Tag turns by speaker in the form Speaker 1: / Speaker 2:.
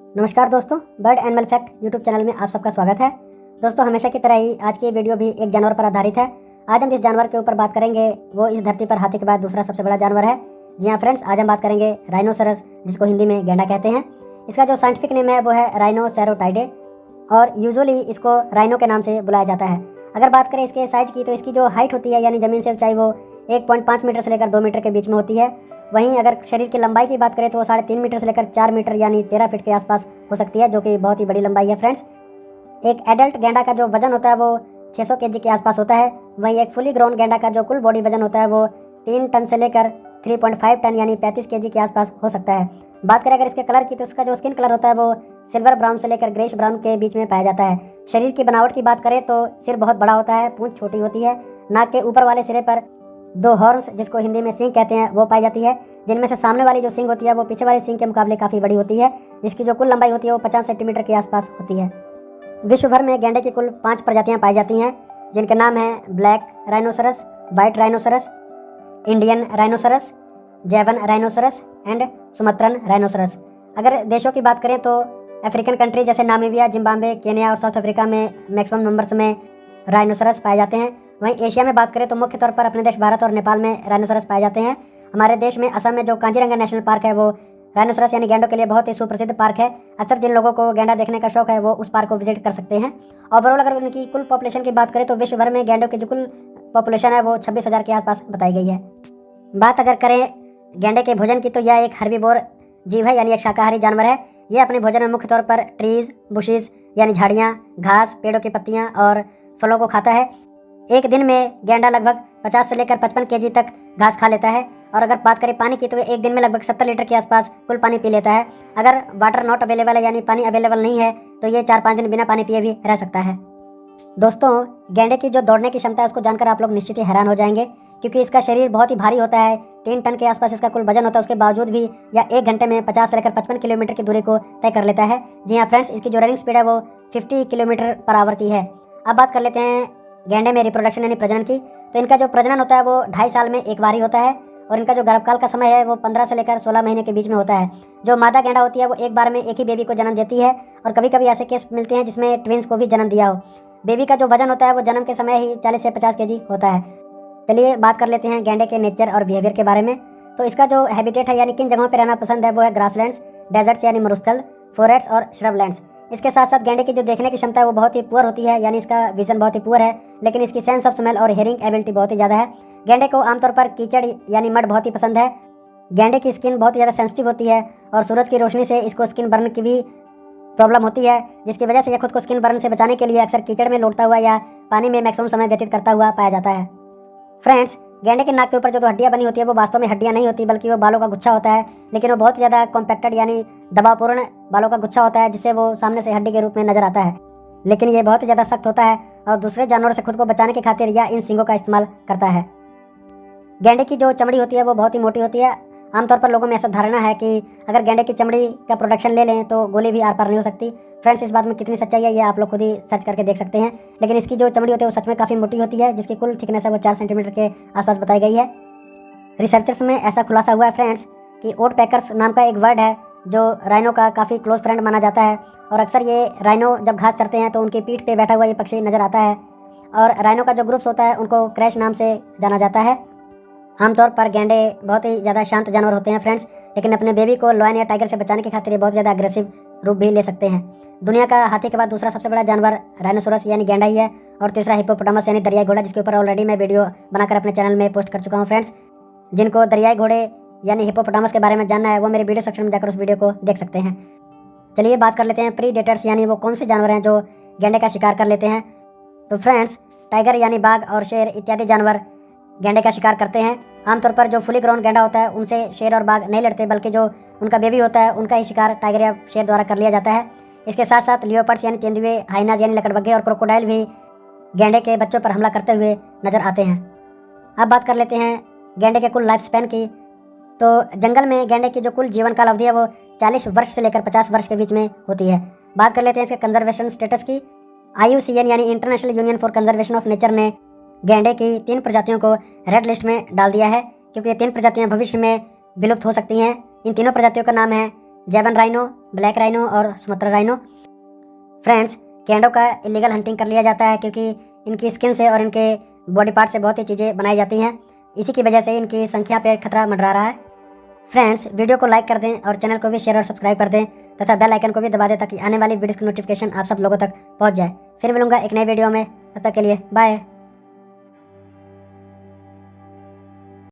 Speaker 1: नमस्कार दोस्तों, bird animal fact YouTube channel में आप सबका स्वागत है। दोस्तों, हमेशा की तरह ही आज की वीडियो भी एक जानवर पर आधारित है। आज हम जिस जानवर के ऊपर बात करेंगे वो इस धरती पर हाथी के बाद दूसरा सबसे बड़ा जानवर है। जी हाँ फ्रेंड्स, आज हम बात करेंगे राइनोसरस, जिसको हिंदी में गैंडा कहते हैं। इसका जो साइंटिफिक नेम है वो है राइनोसेरोटाइडे और यूजुअली इसको राइनो के नाम से बुलाया जाता है। अगर बात करें इसके साइज़ की तो इसकी जो हाइट होती है यानी ज़मीन से ऊंचाई वो 1.5 मीटर से लेकर 2 मीटर के बीच में होती है। वहीं अगर शरीर की लंबाई की बात करें तो वो 3.5 मीटर से लेकर 4 मीटर यानी 13 फीट के आसपास हो सकती है, जो कि बहुत ही बड़ी लंबाई है फ्रेंड्स। एक एडल्ट गेंडा का जो वजन होता है वो 600 केजी के आसपास होता है। वहीं एक फुली ग्रोन गेंडा का जो कुल बॉडी वजन होता है वो 3 टन से लेकर 3.5 टन यानी 35 केजी के आसपास हो सकता है। बात करें अगर इसके कलर की तो इसका जो स्किन कलर होता है वो सिल्वर ब्राउन से लेकर ग्रेश ब्राउन के बीच में पाया जाता है। शरीर की बनावट की बात करें तो सिर बहुत बड़ा होता है, पूंछ छोटी होती है। नाक के ऊपर वाले सिरे पर 2 हॉर्न्स, जिसको हिंदी में सींग कहते हैं, वो पाई जाती है, जिनमें से सामने वाली जो सींग होती है वो पीछे वाली सींग के मुकाबले काफ़ी बड़ी होती है, जिसकी जो कुल लंबाई होती है वो 50 सेंटीमीटर के आसपास होती है। विश्व भर में गैंडे की कुल 5 प्रजातियां पाई जाती हैं, जिनके नाम हैं black rhinoceros, white rhinoceros, Indian rhinoceros, Javan rhinoceros and Sumatran rhinoceros. अगर देशों की बात करें तो अफ्रीकन कंट्री जैसे नामीबिया, जिम्बाब्वे, केन्या और साउथ अफ्रीका में मैक्सिमम नंबर्स में राइनोसरस पाए जाते हैं। वहीं एशिया में बात करें तो मुख्य तौर पर अपने देश भारत और नेपाल में राइनोसरस पाए जाते हैं। हमारे देश में असम में जो कांजीरंगा नेशनल पार्क है वो राइनोसरस यानी गैंडों के लिए बहुत ही सुप्रसिद्ध पार्क है। अक्सर जिन लोगों को गैंडा देखने का शौक है वो उस पार्क को विजिट कर सकते हैं। ओवरऑल अगर उनकी कुल पॉपुलेशन की बात करें तो विश्व भर में गैंडों की जो कुल पॉपुलेशन है वो 26,000 के आसपास बताई गई है। बात अगर करें गैंडे के भोजन की तो यह एक हर्बीवोर जीव है यानी एक शाकाहारी जानवर है। यह अपने भोजन में मुख्य तौर पर ट्रीज, बुशेज यानी झाड़ियाँ, घास, पेड़ों की पत्तियाँ और फलों को खाता है। एक दिन में गैंडा लगभग 50 से लेकर 55 केजी तक घास खा लेता है। और अगर बात करें पानी की तो एक दिन में लगभग 70 लीटर के आसपास कुल पानी पी लेता है। अगर वाटर नॉट अवेलेबल है यानी पानी अवेलेबल नहीं है तो ये 4-5 दिन बिना पानी पिए भी रह सकता है। दोस्तों, गैंडे की जो दौड़ने की क्षमता है उसको जानकर आप लोग निश्चित ही हैरान हो जाएंगे, क्योंकि इसका शरीर बहुत ही भारी होता है। 3 टन के आसपास इसका कुल वजन होता है। उसके बावजूद भी यह 1 घंटे में 50 से लेकर 55 किलोमीटर की दूरी को तय कर लेता है। जी हाँ फ्रेंड्स, इसकी जो रनिंग स्पीड है वो 50 किलोमीटर पर आवर की है। अब बात कर लेते हैं गैंडे में रिप्रोडक्शन यानी प्रजनन की। तो इनका जो प्रजनन होता है वो 2.5 साल में एक बार ही होता है और इनका जो गर्भकाल का समय है वो 15 से लेकर 16 महीने के बीच में होता है। जो मादा गैंडा होती है वो एक बार में एक ही बेबी को जन्म देती है और कभी कभी ऐसे केस मिलते हैं जिसमें ट्विंस को भी जन्म दिया हो। बेबी का जो वजन होता है वो जन्म के समय ही 40 से 50 केजी होता है। चलिए बात कर लेते हैं गैंडे के नेचर और बिहेवियर के बारे में। तो इसका जो हैबिटेट है यानी किन जगहों पर रहना पसंद है वो है ग्रासलैंड्स, डेजर्ट्स यानी मरुस्थल, फॉरेस्ट्स और श्रबलैंड्स। इसके साथ साथ गैंडे की जो देखने की क्षमता है वो बहुत ही पुअर होती है, यानी इसका विजन बहुत ही पुअर है, लेकिन इसकी सेंस ऑफ स्मेल और हियरिंग एबिलिटी बहुत ही ज़्यादा है। गैंडे को आमतौर पर कीचड़ यानी मड बहुत ही पसंद है। गैंडे की स्किन बहुत ही ज़्यादा सेंसिटिव होती है और सूरज की रोशनी से इसको स्किन बर्न की भी प्रॉब्लम होती है, जिसकी वजह से यह खुद को स्किन बर्न से बचाने के लिए अक्सर कीचड़ में लौटता हुआ या पानी में मैक्सिमम समय व्यतीत करता हुआ पाया जाता है। फ्रेंड्स, गैंडे के नाक के ऊपर जो हड्डियां बनी होती है वो वास्तव में हड्डियां नहीं होती, बल्कि वो बालों का गुच्छा होता है, लेकिन वो बहुत ज़्यादा कॉम्पैक्टेड यानी दबावपूर्ण बालों का गुच्छा होता है, जिससे वो सामने से हड्डी के रूप में नजर आता है। लेकिन ये बहुत ही ज़्यादा सख्त होता है और दूसरे जानवरों से खुद को बचाने की खातिर यह इन सींगों का इस्तेमाल करता है। गैंडे की जो चमड़ी होती है वो बहुत ही मोटी होती है। आमतौर पर लोगों में ऐसा धारणा है कि अगर गैंडे की चमड़ी का प्रोडक्शन ले लें तो गोली भी आर पार नहीं हो सकती। फ्रेंड्स, इस बात में कितनी सच्चाई है ये आप लोग खुद ही सर्च करके देख सकते हैं। लेकिन इसकी जो चमड़ी होती है वो सच में काफ़ी मोटी होती है, जिसकी कुल थिकनेस है वो 4 सेंटीमीटर के आसपास बताई गई है। रिसर्चर्स में ऐसा खुलासा हुआ है फ्रेंड्स कि ओट पैकर्स नाम का एक वर्ड है जो राइनो का काफ़ी क्लोज फ्रेंड माना जाता है। और अक्सर ये राइनो जब घास चरते हैं तो उनकी पीठ पे बैठा हुआ ये पक्षी नज़र आता है। और राइनो का जो ग्रुप्स होता है उनको क्रैश नाम से जाना जाता है। आमतौर पर गैंडे बहुत ही ज़्यादा शांत जानवर होते हैं फ्रेंड्स, लेकिन अपने बेबी को लॉयन या टाइगर से बचाने की खातिर ये बहुत ज़्यादा अग्रेसिव रूप भी ले सकते हैं। दुनिया का हाथी के बाद दूसरा सबसे बड़ा जानवर राइनोसोरस यानी गैंडा ही है और तीसरा हिप्पोपोटामस यानी दरियाई घोड़ा, जिसके ऊपर ऑलरेडी मैं वीडियो बनाकर अपने चैनल में पोस्ट कर चुका हूँ। फ्रेंड्स, जिनको दरियाई घोड़े यानी हिप्पोपोटामस के बारे में जानना है वो मेरे वीडियो सेक्शन में जाकर उस वीडियो को देख सकते हैं। चलिए बात कर लेते हैं प्रीडेटर्स यानी वो कौन से जानवर हैं जो गैंडे का शिकार कर लेते हैं। तो फ्रेंड्स, टाइगर यानी बाघ और शेर इत्यादि जानवर गैंडे का शिकार करते हैं। आमतौर पर जो फुली ग्रोन गैंडा होता है उनसे शेर और बाघ नहीं लड़ते, बल्कि जो उनका बेबी होता है उनका ही शिकार टाइगर या शेर द्वारा कर लिया जाता है। इसके साथ साथ लियोपर्ड्स यानी तेंदुए, हाइनाज यानी लकड़बग्घे और क्रोकोडाइल भी गैंडे के बच्चों पर हमला करते हुए नजर आते हैं। अब बात कर लेते हैं गैंडे के कुल लाइफ स्पैन की। तो जंगल में गैंडे की जो कुल जीवन काल अवधि है वो 40 वर्ष से लेकर 50 वर्ष के बीच में होती है। बात कर लेते हैं इसके कंजर्वेशन स्टेटस की। IUCN यानी international union for conservation of nature ने गैंडे की 3 प्रजातियों को रेड लिस्ट में डाल दिया है, क्योंकि ये 3 प्रजातियां भविष्य में विलुप्त हो सकती हैं। इन तीनों प्रजातियों का नाम है जेवन राइनो, ब्लैक राइनो और सुमात्रा राइनो। फ्रेंड्स, गैंडों का इलीगल हंटिंग कर लिया जाता है क्योंकि इनकी स्किन से और इनके बॉडी पार्ट से बहुत ही चीज़ें बनाई जाती हैं। इसी की वजह से इनकी संख्या पर खतरा मंडरा रहा है। फ्रेंड्स, वीडियो को लाइक कर दें और चैनल को भी शेयर और सब्सक्राइब कर दें तथा बेल आइकन को भी दबा दें ताकि आने वाली वीडियोस की नोटिफिकेशन आप सब लोगों तक पहुंच जाए। फिर मिलूंगा एक नई वीडियो में, तब तक के लिए बाय।